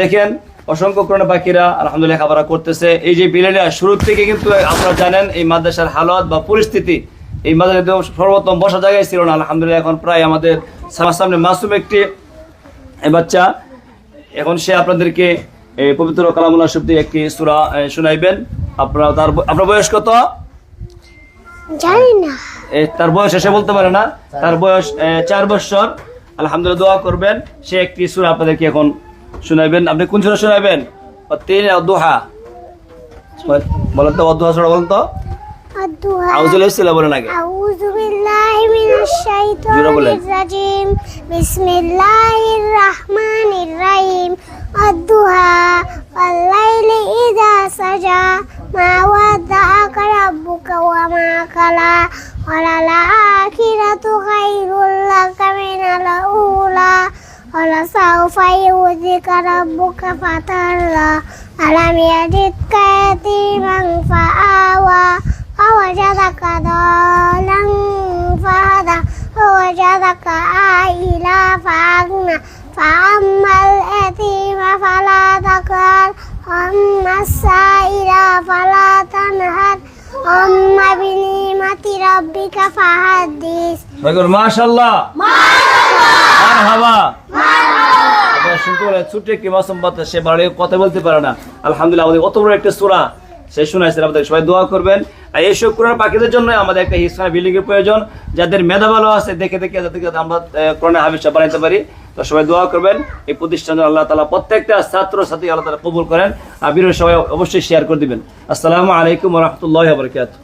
দেখেন অসংখ্য কোরআন পাখিরা আলহামদুলিল্লাহ খাবার করতেছে। এই যে বিলেলিয়া শুরু থেকে কিন্তু আপনারা জানেন এই মাদ্রাসার হালত বা পরিস্থিতি, এই মাদ্রাসাতে সর্বোত্তম বসা জায়গায় ছিল না। আলহামদুলিল্লাহ এখন প্রায় আমাদের সামনে মাসুম একটি বাচ্চা, এখন সে আপনাদেরকে পবিত্র কালামুল্লাহ শব্দে একটি সূরা শোনাইবেন। আপনার বয়স কত? জানি না। তার বয়স এসে বলতে পারে না, তার বয়স 4 বছর। আলহামদুলিল্লাহ দোয়া করবেন, সে একটি সূরা আপনাদেরকে এখন শোনাবেন। আপনি কোন সূরা শোনাবেন? দুহা বলেন তো, দুহা সূরা বলেন তো। আউযু বিল্লাহি বলেন আগে। আউযু বিল্লাহি মিনাশ শাইতানির রাজিম। বিসমিল্লাহির রাহমানির রাহিম। আদ-দুহা ওয়াল লাইলি ইযা সাজা মা ওয়াদ্দাআকা রাব্বুকা ওয়া মা কালা ওয়ালাল আখিরাতু খায়রুল লাকা মিনাল উলা ওয়ালাসাউফা ইউযিকা রাব্বুকা ফাতারদা আলাম ইয়াজিদকা ইয়াতীমান ফাআওয়া ওয়াজাদাকা দালান ফাহাদা ওয়াজাদাকা আইলা ফাগনা ফাআম্মাল ইয়াতীমা ফালা তাকহার ওয়াম্মাস সাইলা ফালা তানহার ওয়াম্মা বিনিমাতি রাব্বিকা ফাহাদ্দিস। মাশাআল্লাহ, মারহাবা। আপনারা শুনতে পেলেন, ছোট্ট একটি মাসুম বাচ্চা, সে বাড়ি কথা বলতে পারে না। আলহামদুলিল্লাহ আমাদের অত বড় একটা সূরা সে শোনাইছে। আমাদের সবাই দোয়া করবেন। আর এইসব কোরআন পাখিদের জন্য আমাদের একটা হিসা বিল্ডিং এর প্রয়োজন, যাদের মেধা ভালো আছে দেখে দেখে যাতে আমরা কোরআন হাফেজ বানাইতে পারি। তো সবাই দোয়া করবেন এই প্রতিষ্ঠানে আল্লাহ তাআলা প্রত্যেকটা ছাত্র ছাত্রী আল্লাহ তাআলা কবুল করেন। আর ভিডিও সবাই অবশ্যই শেয়ার করে দিবেন। আসসালামু আলাইকুম ওয়া রাহমাতুল্লাহি ওয়া বারাকাতুহু।